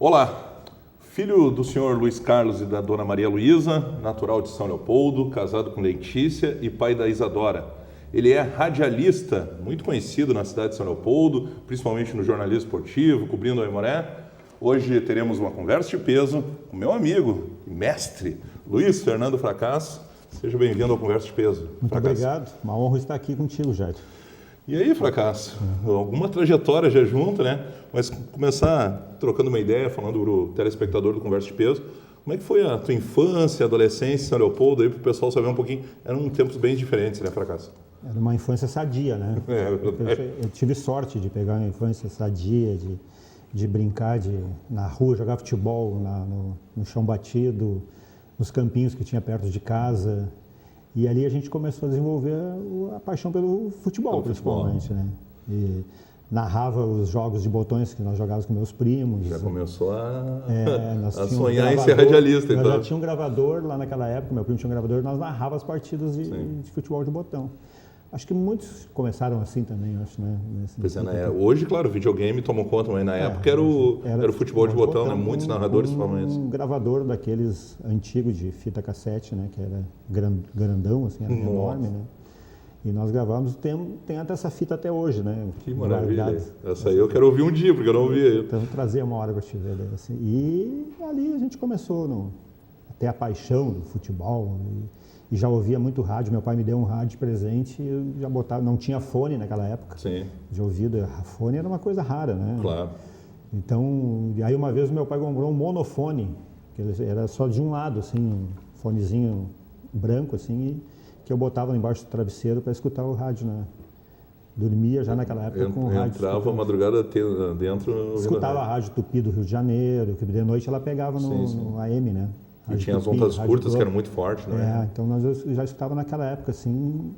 Olá, filho do senhor Luiz Carlos e da dona Maria Luísa, natural de São Leopoldo, casado com Letícia e pai da Isadora. Ele é radialista, muito conhecido na cidade de São Leopoldo, principalmente no jornalismo esportivo, cobrindo a Aimoré. Hoje teremos uma conversa de peso com meu amigo e mestre, Luiz Fernando Fracasso. Seja bem-vindo ao Conversa de Peso. Muito Fracasso. Obrigado, uma honra estar aqui contigo, Jair. E aí, Fracasso, alguma trajetória já junto, né? Mas começar trocando uma ideia, falando para o telespectador do Conversa de Peso, como é que foi a tua infância, adolescência em São Leopoldo, aí para o pessoal saber um pouquinho, eram tempos bem diferentes, né, Fracasso? Era uma infância sadia, né? Eu tive sorte de pegar uma infância sadia, de brincar na rua, jogar futebol no chão batido, nos campinhos que tinha perto de casa. E ali a gente começou a desenvolver a paixão pelo futebol, principalmente, né? E narrava os jogos de botões que nós jogávamos com meus primos. Já começou a sonhar em ser radialista, então. Nós já tinha um gravador lá naquela época, meu primo tinha um gravador, e nós narrávamos as partidas de futebol de botão. Acho que muitos começaram assim também, acho, né? Hoje, claro, o videogame tomou conta, mas na época era o futebol de botão, né? Muitos narradores falavam isso. Um gravador daqueles antigos de fita cassete, né? Que era grandão, assim, era enorme, né? E nós gravávamos, tem até essa fita até hoje, né? Que maravilha. Essa aí eu quero ouvir um dia, porque eu não ouvi. Então, trazer uma hora para te ver. Assim. E ali a gente começou até a paixão do futebol. E já ouvia muito rádio, meu pai me deu um rádio de presente e eu já botava, não tinha fone naquela época. Sim. De ouvido, a fone era uma coisa rara, né? Claro. Então, aí uma vez meu pai comprou um monofone, que era só de um lado, assim, um fonezinho branco, assim, que eu botava embaixo do travesseiro para escutar o rádio, né? Dormia já naquela época com o rádio. Entrava a madrugada dentro... Escutava a rádio Tupi do Rio de Janeiro, que de noite ela pegava no AM, né? E tinha as ondas curtas que eram muito fortes, né? Então nós já escutava naquela época, assim,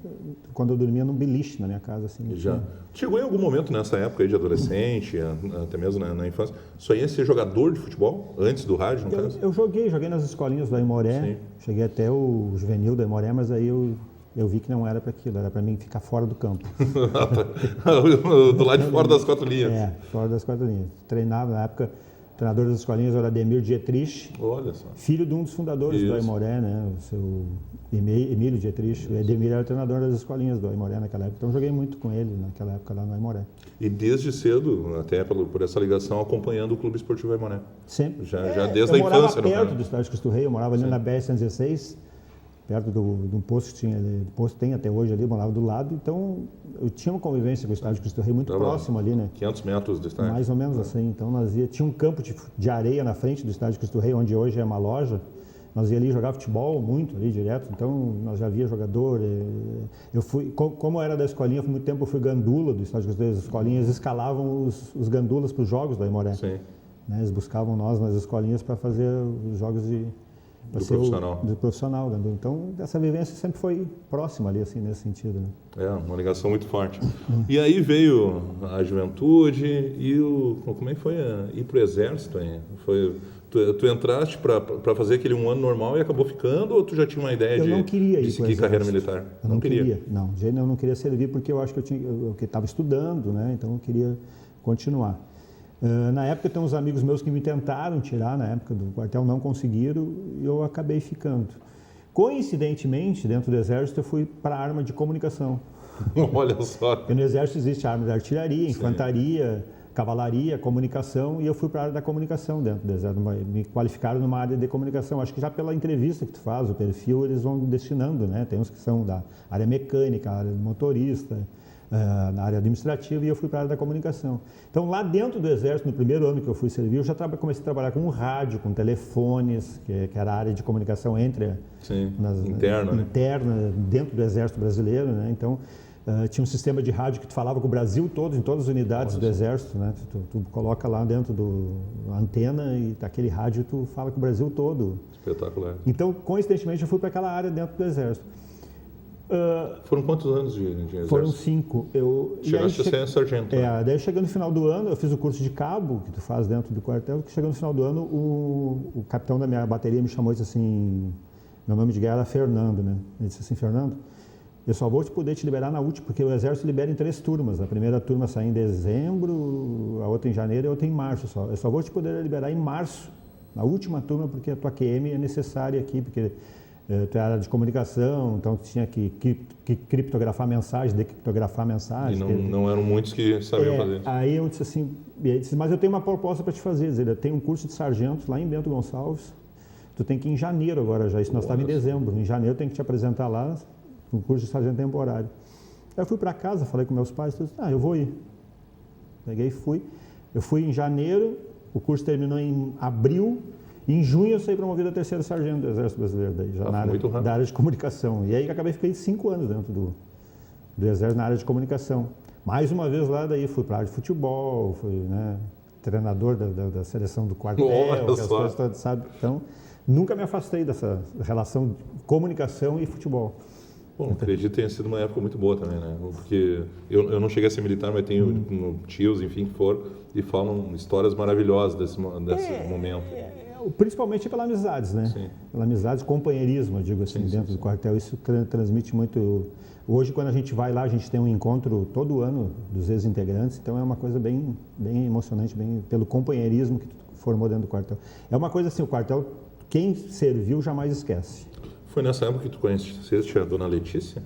quando eu dormia num beliche na minha casa, assim. Já. Chegou em algum momento nessa época aí de adolescente, até mesmo na infância, sonhei em ser jogador de futebol, antes do rádio, no caso? Eu joguei nas escolinhas do Aimoré, cheguei até o juvenil do Aimoré, mas aí eu vi que não era para aquilo, era para mim ficar fora do campo. Do lado de fora das quatro linhas. Fora das quatro linhas. Treinava, na época, o treinador das escolinhas era Ademir Dietrich, olha só. Filho de um dos fundadores do Aimoré, né? O seu Emílio Dietrich. O Ademir era o treinador das escolinhas do Aimoré naquela época, então joguei muito com ele naquela época lá no Aimoré. E desde cedo, até por essa ligação, acompanhando o Clube Esportivo Aimoré? Sempre. Já desde a infância, eu morava perto do Estádio Cristo Rei, eu morava ali na BR-116, perto do posto que tinha, posto tem até hoje ali, eu morava do lado, então eu tinha uma convivência com o Estádio Cristo Rei muito próximo ali, né? 500 metros do estádio. Mais ou menos assim, então tinha um campo de areia na frente do Estádio Cristo Rei, onde hoje é uma loja, nós ia ali jogar futebol muito ali direto, então nós já via jogador, eu fui, como eu era da escolinha, por muito tempo eu fui gandula do Estádio Cristo Rei, as escolinhas escalavam os gandulas para os jogos da Aimoré. Sim. Né? Eles buscavam nós nas escolinhas para fazer os jogos do profissional. Do profissional, gandula. Então, essa vivência sempre foi próxima ali, assim, nesse sentido. Né? Uma ligação muito forte. E aí veio a juventude e como é que foi ir para o exército? Hein? Tu entraste para fazer aquele um ano normal e acabou ficando, ou tu já tinha uma ideia de seguir carreira militar? Eu não queria. Não, de jeito nenhum, eu não queria servir porque eu acho que eu estava estudando, né? Então eu queria continuar. Na época tem uns amigos meus que me tentaram tirar, na época do quartel, não conseguiram e eu acabei ficando. Coincidentemente, dentro do Exército, eu fui para a arma de comunicação. Olha só. Porque no Exército existe arma de artilharia, infantaria, cavalaria, comunicação, e eu fui para a área da comunicação dentro do Exército. Me qualificaram numa área de comunicação. Acho que já pela entrevista que tu faz, o perfil, eles vão destinando, né? Tem uns que são da área mecânica, área de motorista, na área administrativa, e eu fui para a área da comunicação. Então, lá dentro do Exército, no primeiro ano que eu fui servir, eu já comecei a trabalhar com rádio, com telefones, que era a área de comunicação interna, dentro do Exército Brasileiro, né? Então, tinha um sistema de rádio que tu falava com o Brasil todo, em todas as unidades do Exército, né? Tu coloca lá dentro da antena e aquele rádio tu fala com o Brasil todo. Espetacular. Então, coincidentemente, eu fui para aquela área dentro do Exército. Foram quantos anos de exército? Foram 5. Chegaste a ser sargento. Daí chegando no final do ano, eu fiz o curso de cabo, que tu faz dentro do quartel, que chegando no final do ano, o capitão da minha bateria me chamou e disse assim, meu nome de guerra era Fernando, né? Ele disse assim, Fernando, eu só vou poder te liberar na última, porque o Exército libera em 3 turmas. A primeira turma sai em dezembro, a outra em janeiro e a outra em março só. Eu só vou te poder liberar em março, na última turma, porque a tua QM é necessária aqui, porque tu é área de comunicação, então tu tinha que criptografar mensagem, decriptografar mensagem. E não eram muitos que sabiam fazer isso. Aí eu disse assim, mas eu tenho uma proposta para te fazer. Eu tenho um curso de sargento lá em Bento Gonçalves. Tu tem que ir em janeiro agora já, isso nós estávamos em dezembro. Em janeiro tem que te apresentar lá um curso de sargento temporário. Aí eu fui para casa, falei com meus pais, disse, eu vou ir. Peguei e fui. Eu fui em janeiro, o curso terminou em abril, e em junho eu saí promovido a 3º sargento do Exército Brasileiro, daí, já da área de comunicação. E aí acabei ficando 5 anos dentro do Exército na área de comunicação. Mais uma vez lá, daí fui para a área de futebol, fui, né, treinador da seleção do quartel, aquelas coisas todas, sabe? Então, nunca me afastei dessa relação de comunicação e futebol. Bom, acredito que tenha sido uma época muito boa também, né? Porque eu não cheguei a ser militar, mas tenho tios, enfim, que foram e falam histórias maravilhosas desse momento. Principalmente pelas amizades, né? Sim. Pela amizade, companheirismo, eu digo assim, dentro do quartel. Isso transmite muito. Hoje, quando a gente vai lá, a gente tem um encontro todo ano dos ex-integrantes, então é uma coisa bem emocionante, bem pelo companheirismo que tu formou dentro do quartel. É uma coisa assim, o quartel, quem serviu jamais esquece. Foi nessa época que tu conheceste a dona Letícia?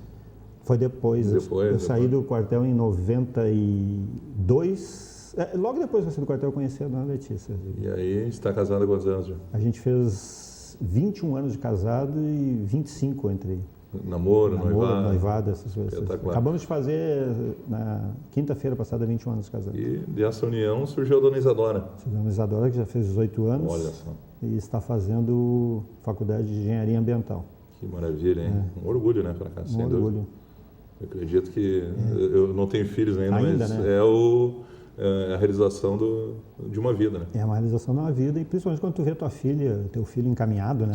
Foi depois. Eu saí do quartel em 92. Logo depois que eu saí do quartel, eu conheci a dona Letícia. E aí, está casada há quantos anos já? A gente fez 21 anos de casado e 25 entre namoro, noivado, essas coisas. Acabamos de fazer, na quinta-feira passada, 21 anos de casado. E dessa união surgiu a dona Isadora. A dona Isadora, que já fez 18 anos. Olha só. E está fazendo faculdade de engenharia ambiental. Que maravilha, hein? Um orgulho, né, para cá? Um orgulho. Eu acredito que eu não tenho filhos ainda, mas né? É a realização de uma vida, né? É uma realização de uma vida, e principalmente quando tu vê teu filho encaminhado, né?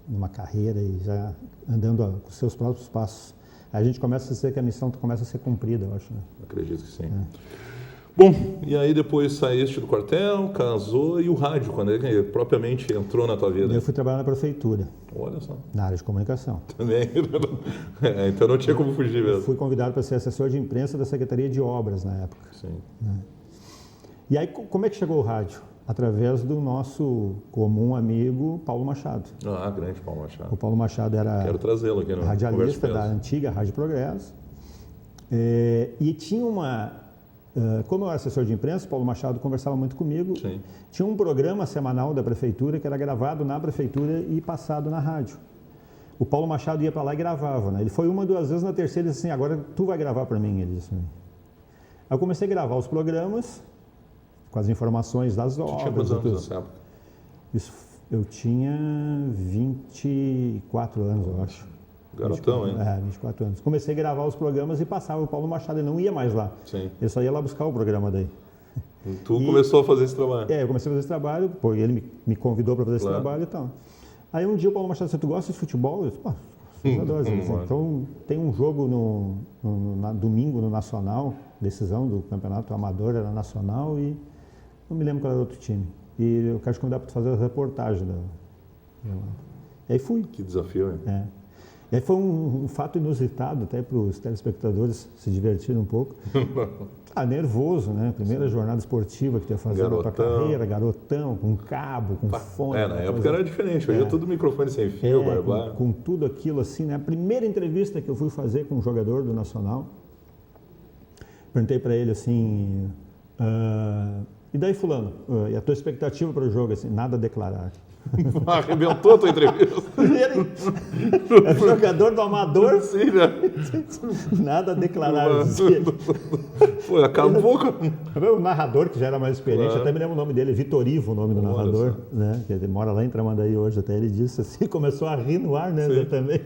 Numa carreira e já andando com os seus próprios passos. Aí a gente começa a dizer que a missão começa a ser cumprida, eu acho. Né? Acredito que sim. Bom, e aí depois saíste do quartel, casou, e o rádio, quando ele propriamente entrou na tua vida? Eu fui trabalhar na prefeitura. Olha só. Na área de comunicação. Também. Então não tinha como fugir mesmo. Fui convidado para ser assessor de imprensa da Secretaria de Obras na época. Sim. E aí, como é que chegou o rádio? Através do nosso comum amigo Paulo Machado. Grande Paulo Machado. O Paulo Machado era trazê-lo aqui no radialista da antiga Rádio Progresso. E tinha como eu era assessor de imprensa, o Paulo Machado conversava muito comigo. Sim. Tinha um programa semanal da prefeitura que era gravado na prefeitura e passado na rádio. O Paulo Machado ia para lá e gravava, né? Ele foi 1, 2 vezes, na terceira ele disse assim, agora tu vai gravar para mim, ele disse. Aí eu comecei a gravar os programas com as informações das obras. Tu tinha quantos anos nessa época? Eu tinha 24 anos, eu acho. Garotão, 24, hein? 24 anos. Comecei a gravar os programas e passava o Paulo Machado, ele não ia mais lá. Sim. Ele só ia lá buscar o programa daí. Tu começou a fazer esse trabalho? Eu comecei a fazer esse trabalho, porque ele me convidou para fazer esse trabalho e tal. Aí um dia o Paulo Machado disse, tu gosta de futebol? Eu disse, eu adoro. Então tem um jogo no domingo no Nacional, decisão do campeonato amador, era nacional, e não me lembro qual era o outro time. E eu quero te convidar para tu fazer a reportagem. E aí fui. Que desafio, hein? E aí foi um fato inusitado, até para os telespectadores se divertirem um pouco. Nervoso, né? Primeira jornada esportiva que tu ia fazer na tua carreira, garotão, com cabo, com fone. Na época era diferente, hoje é tudo microfone sem fio, barbado. Com tudo aquilo assim, né? A primeira entrevista que eu fui fazer com um jogador do Nacional, perguntei para ele assim, e daí fulano, e a tua expectativa para o jogo? Assim, nada a declarar. Arrebentou a tua entrevista. É jogador do amador. Sim, né? Nada a declarar. Pô, acabou com... O narrador, que já era mais experiente, até me lembro o nome dele, Vitor Ivo, o nome do narrador, né? Que ele mora lá em Tramandaí hoje, até ele disse assim, começou a rir no ar, né? Também.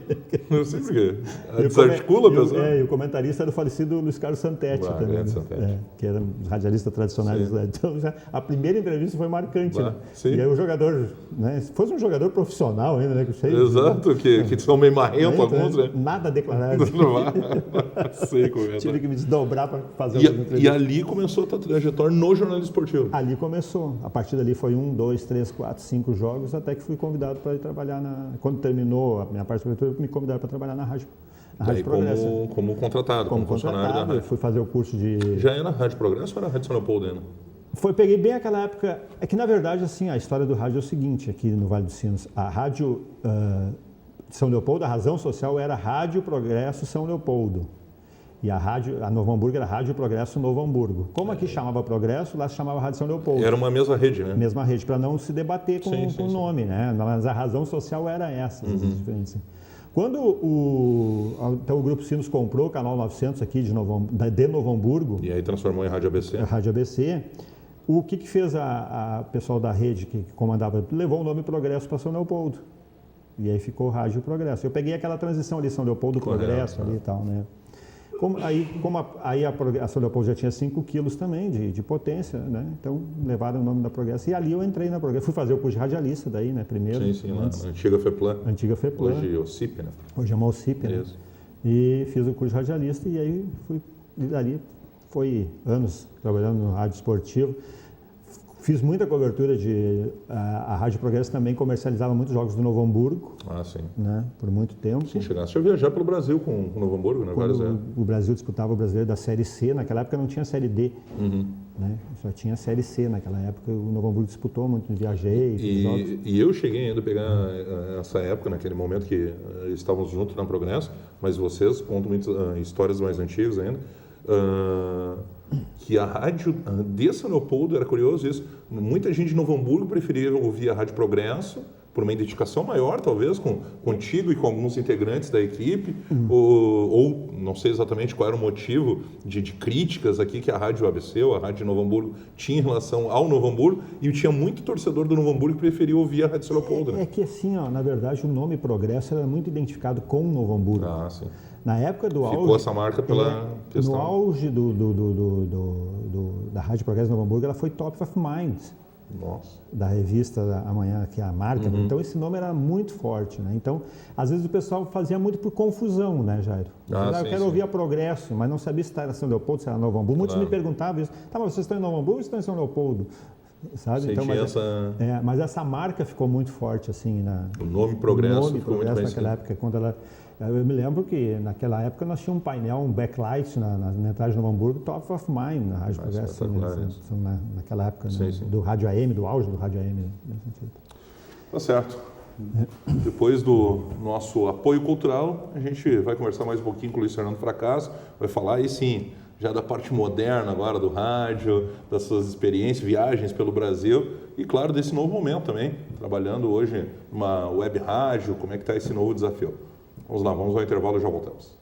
Não sei por quê. Desarticula a pessoa. E o comentarista era o falecido Luiz Carlos Santetti também, né? Que era um radialista tradicional. Então, a primeira entrevista foi marcante, né? E aí o jogador, né? Se fosse um jogador profissional ainda, né? Exato, que são meio marrento alguns, né? Nada declarado. Sei como é. Tive que me desdobrar para fazer E, uma entrevista. e ali começou a tua trajetória no jornalismo esportivo. Ali começou. A partir dali foi 1, 2, 3, 4, 5 jogos, até que fui convidado para ir trabalhar Quando terminou a minha parte de cobertura, me convidaram para trabalhar na Rádio Progresso. Como contratado, como funcionário da rádio. Fui fazer o curso de... Já era Rádio Progresso ou era Rádio São Leopoldo ainda? Peguei bem aquela época. É que, na verdade, assim, a história do rádio é o seguinte, aqui no Vale dos Sinos. A Rádio de São Leopoldo, a razão social era Rádio Progresso São Leopoldo. E a Novo Hamburgo era Rádio Progresso Novo Hamburgo. Como aqui chamava Progresso, lá se chamava Rádio São Leopoldo. Era uma mesma rede, né? Mesma rede, para não se debater com o nome, né? Mas a razão social era essa, as diferenças. Quando então o Grupo Sinos comprou o Canal 900 aqui de Novo Hamburgo... E aí transformou em Rádio ABC. Rádio ABC. O que fez a pessoal da rede que comandava? Levou o nome Progresso para São Leopoldo. E aí ficou Rádio Progresso. Eu peguei aquela transição ali, São Leopoldo, Progresso ali e tal, né? A São Leopoldo já tinha 5 quilos também de potência, né? Então levaram o nome da Progresso. E ali eu entrei na Progresso. Fui fazer o curso de radialista daí, né? Primeiro. Sim, lá na antiga FEPLAN. Antiga FEPLAN. Hoje é o CIP, né? Hoje é uma OCIP, né? Isso. E fiz o curso de radialista e aí dali foi anos trabalhando no rádio esportivo. Fiz muita cobertura a Rádio Progresso também comercializava muitos jogos do Novo Hamburgo. Ah, sim. Né, por muito tempo. Sim, chegaste a viajar pelo Brasil com o Novo Hamburgo, né? O Brasil disputava o brasileiro da Série C, naquela época não tinha Série D. Né? Só tinha Série C naquela época. O Novo Hamburgo disputou muito, viajei. E eu cheguei ainda a pegar essa época, naquele momento que estávamos juntos na Progresso, mas vocês contam muitas histórias mais antigas ainda. Que a rádio de São Leopoldo, era curioso isso, muita gente de Novo Hamburgo preferia ouvir a Rádio Progresso por uma identificação maior, talvez, contigo e com alguns integrantes da equipe, ou não sei exatamente qual era o motivo de críticas aqui que a Rádio ABC ou a Rádio de Novo Hamburgo tinha em relação ao Novo Hamburgo, e tinha muito torcedor do Novo Hamburgo que preferia ouvir a Rádio São Leopoldo. Né? É que assim, na verdade, o nome Progresso era muito identificado com o Novo Hamburgo. Ah, sim. Na época do auge... Ficou essa marca pela questão... No auge da Rádio Progresso Novo Hamburgo, ela foi Top of Mind. Nossa. Da revista Amanhã, que é a marca. Então, esse nome era muito forte, né? Então, às vezes o pessoal fazia muito por confusão, né, Jairo? Eu quero ouvir a Progresso, mas não sabia se era São Leopoldo, se era Novo Hamburgo. Muitos me perguntavam isso. Tá, mas vocês estão em Novo Hamburgo ou estão em São Leopoldo? Sabe? Então, mas essa marca ficou muito forte, assim, o nome Progresso ficou muito conhecido. Naquela época, quando eu me lembro que naquela época nós tínhamos um painel, um backlight na entrada de Novo Hamburgo, Top of Mind, na Rádio Progresso, naquela época, né? Do rádio AM, do auge do rádio AM. Tá certo. Depois do nosso apoio cultural, a gente vai conversar mais um pouquinho com o Luiz Fernando Fracasso, vai falar aí sim, já da parte moderna agora do rádio, das suas experiências, viagens pelo Brasil e, claro, desse novo momento também, trabalhando hoje numa web rádio, como é que está esse novo desafio. Vamos lá, vamos ao intervalo e já voltamos.